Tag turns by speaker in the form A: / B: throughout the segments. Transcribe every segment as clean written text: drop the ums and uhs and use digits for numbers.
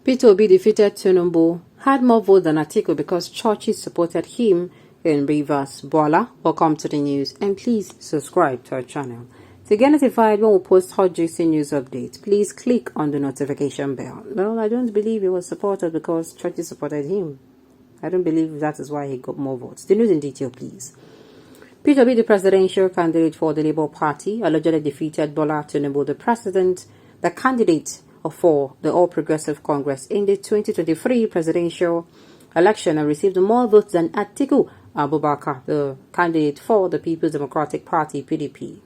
A: Peter Obi defeated Tinubu, had more votes than Atiku because churches supported him in Rivers. Bwala, welcome to the news and please subscribe to our channel. To get notified when we post hot juicy news updates, please click on the notification bell. Well, I don't believe he was supported because churches supported him. I don't believe that is why he got more votes. The news in detail, please. Peter Obi, the presidential candidate for the Labour Party, allegedly defeated Bwala Tinubu, the candidate for the All Progressive Congress in the 2023 presidential election and received more votes than Atiku Abubakar, the candidate for the People's Democratic Party, PDP.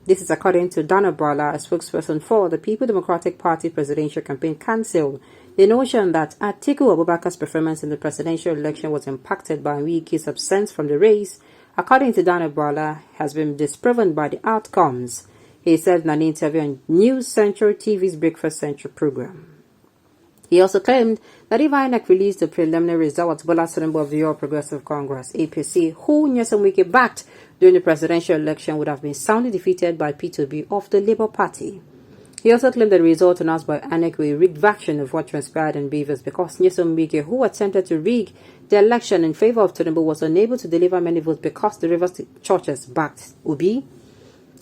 A: This is according to Bwala, a spokesperson for the People's Democratic Party Presidential Campaign Council. The notion that Atiku Abubakar's performance in the presidential election was impacted by Wike's absence from the race, according to Bwala, has been disproven by the outcomes. He said in an interview on News Central TV's Breakfast Central program. He also claimed that if INEC released the preliminary results, Bwala Tinubu of the All Progressive Congress, APC, who Wike backed during the presidential election, would have been soundly defeated by Peter Obi of the Labour Party. He also claimed the result announced by INEC were a rigged version of what transpired in Rivers because Wike, who attempted to rig the election in favor of Tinubu, was unable to deliver many votes because the Rivers churches backed Obi.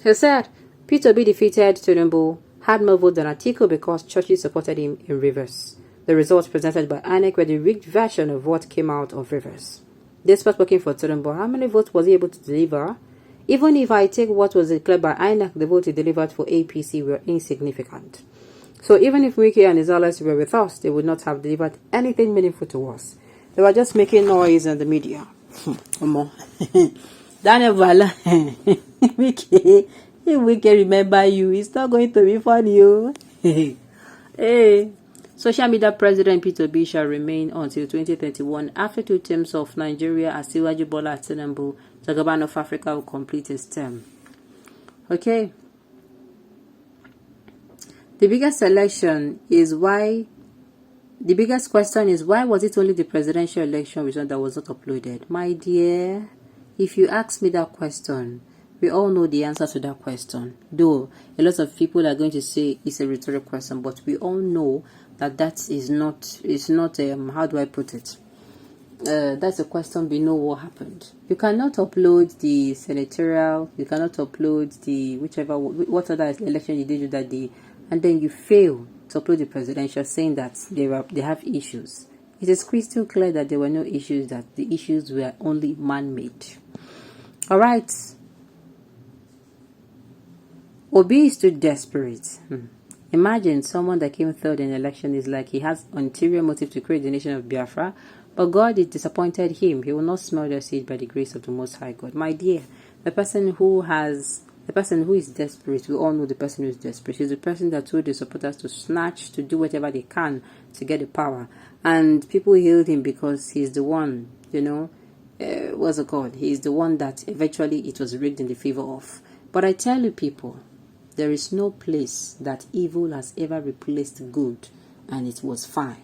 A: He said Peter Obi defeated Tinubu, had more votes than Atiku because churches supported him in Rivers. The results presented by INEC were the rigged version of what came out of Rivers. Despite working for Tinubu, how many votes was he able to deliver? Even if I take what was declared by INEC, the votes he delivered for APC were insignificant. So even if Wike and his allies were with us, they would not have delivered anything meaningful to us. They were just making noise in the media. Daniel Bwala, Wike remember you, it's not going to be funny. Hey. Social media President Peter Obi shall remain until 2031 after 2 terms of Nigeria as Asiwaju Bola Tinubu, the governor of Africa, will complete his term. Okay. The biggest question is why was it only the presidential election result that was not uploaded? My dear, if you ask me that question, we all know the answer to that question. Though a lot of people are going to say it's a rhetorical question, but we all know that is not how do I put it? That's a question we know what happened. You cannot upload the senatorial, you cannot upload the what other election you did that day, and then you fail to upload the presidential, saying that they have issues. It is crystal clear that there were no issues, that the issues were only man-made. Alright. Obi is too desperate. Imagine someone that came third in the election is like he has ulterior motive to create the nation of Biafra, but God has disappointed him. He will not smell the seed by the grace of the Most High God. My dear, the person who is desperate, we all know the person who is desperate. He's the person that told the supporters to snatch, to do whatever they can to get the power. And people hailed him because he's the one, what's it called? He's the one that eventually it was rigged in the favor of. But I tell you people, there is no place that evil has ever replaced good, and it was fine.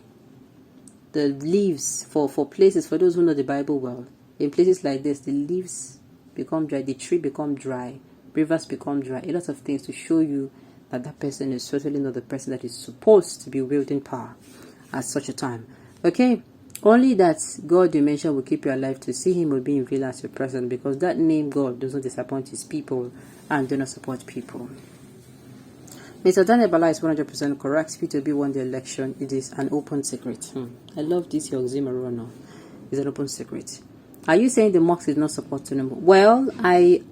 A: The leaves, for places, for those who know the Bible well, in places like this, the leaves become dry, the tree become dry, rivers become dry, a lot of things to show you that that person is certainly not the person that is supposed to be wielding power at such a time. Okay? Only that God you mentioned will keep you alive to see him or be revealed as your present, because that name God doesn't disappoint his people and do not support people. Mr. Daniel Bwala is 100% correct. Peter Obi won the election. It is an open secret. I love this oxymoron. It's an open secret. Are you saying the mosque is not supporting him? Well, I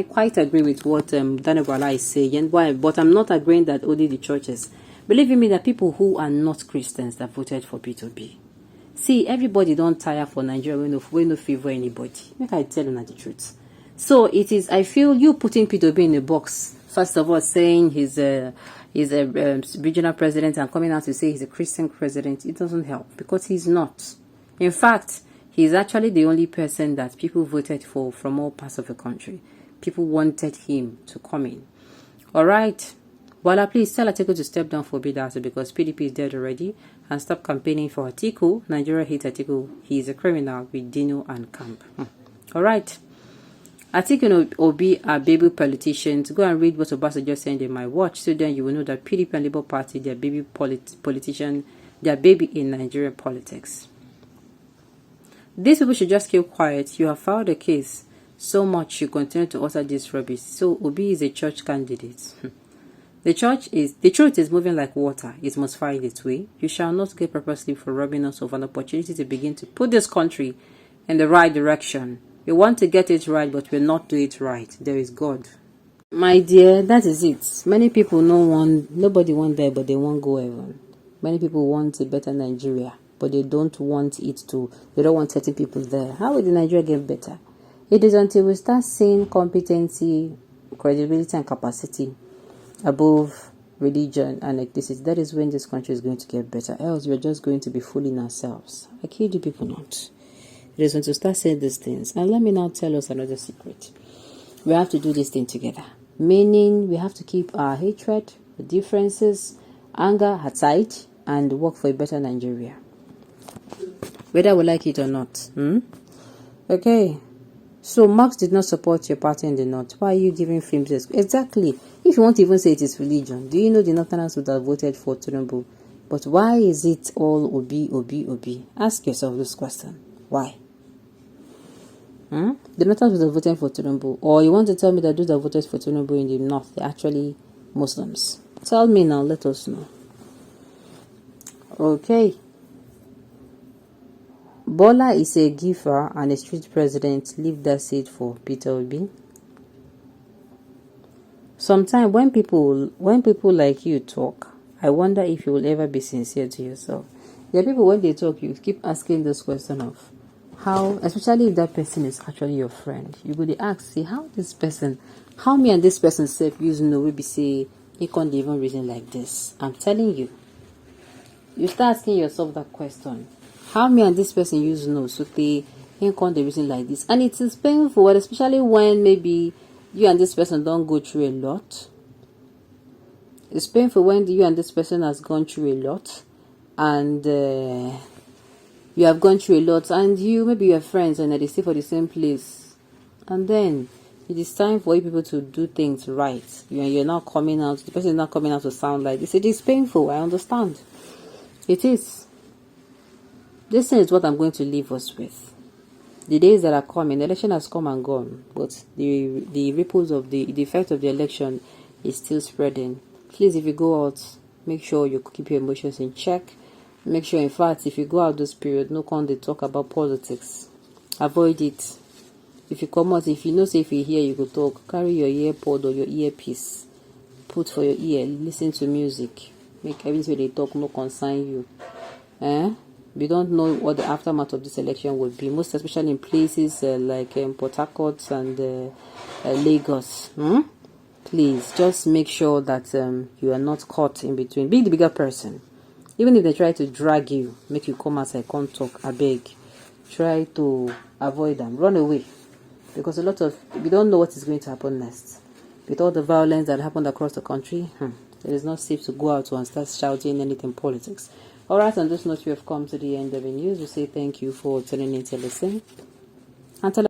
A: quite agree with what Daniel Bwala is saying. Why? But I'm not agreeing that only the churches. Believe me, that people who are not Christians that voted for Peter Obi. See, everybody don't tire for Nigeria when no favor anybody. Make I tell you the truth. So it is. I feel you putting Peter Obi in a box. First of all, saying he's a regional president and coming out to say he's a Christian president, it doesn't help because he's not. In fact, he's actually the only person that people voted for from all parts of the country. People wanted him to come in. All right. Bwala, please tell Atiku to step down for Bidasa because PDP is dead already and stop campaigning for Atiku. Nigeria hates Atiku. He is a criminal with Dino and Camp. All right. Atiku and Obi are baby politicians. Go and read what Obasanjo said in my watch, so then you will know that PDP and Labour Party, they are baby politician, they are baby in Nigerian politics. These people should just keep quiet. You have filed a case so much, you continue to utter this rubbish. So Obi is a church candidate. The truth is moving like water. It must find its way. You shall not get purposely for robbing us of an opportunity to begin to put this country in the right direction. We want to get it right, but we'll not do it right. There is God. My dear, that is it. Many people nobody want there, but they won't go heaven. Many people want a better Nigeria, but they don't want certain people there. How will the Nigeria get better? It is until we start seeing competency, credibility, and capacity above religion and ethnicity. That is when this country is going to get better. Else, we're just going to be fooling ourselves. I kid you people not. It is when to start saying these things. And let me now tell us another secret. We have to do this thing together. Meaning, we have to keep our hatred, the differences, anger aside, and work for a better Nigeria. Whether we like it or not. Okay. So Marx did not support your party in the north. Why are you giving films? Exactly. If you want to even say it is religion, do you know the northerners would have voted for Tinubu? But why is it all Obi? Ask yourself this question. Why? The northerners would have voted for Tinubu. Or you want to tell me that those that voted for Tinubu in the north, they're actually Muslims? Tell me now, let us know. Okay. Bwala is a giver and a street president. Leave that seat for Peter Obi. Sometimes when people like you talk, I wonder if you will ever be sincere to yourself. There are people when they talk, you keep asking this question of how, especially if that person is actually your friend. You go to ask, see how me and this person say we be say you can't even reason like this. I'm telling you. You start asking yourself that question. How me and this person so they can't reason like this. And it is painful, especially when maybe you and this person don't go through a lot. It's painful when you and this person has gone through a lot, and you have gone through a lot, and maybe you're friends and they stay for the same place, and then it is time for you people to do things right. You're not coming out. The person is not coming out to sound like this. It is painful. I understand. It is. This thing is what I'm going to leave us with. The days that are coming, the election has come and gone, but the ripples of the effect of the election is still spreading. Please, if you go out, make sure you keep your emotions in check. Make sure, in fact, if you go out this period, no one they talk about politics. Avoid it. If you come out, if you know, say if you hear, you go talk. Carry your earpod or your earpiece. Put for your ear. Listen to music. Make everything they talk no concern you. We don't know what the aftermath of this election would be, most especially in places like Port Harcourt and Lagos. Please, just make sure that you are not caught in between. Be the bigger person. Even if they try to drag you, make you come outside, can't talk, I beg. Try to avoid them. Run away. Because we don't know what is going to happen next. With all the violence that happened across the country, it is not safe to go out and start shouting anything politics. Alright, on this note, we have come to the end of the news. We say thank you for tuning in to listen. Until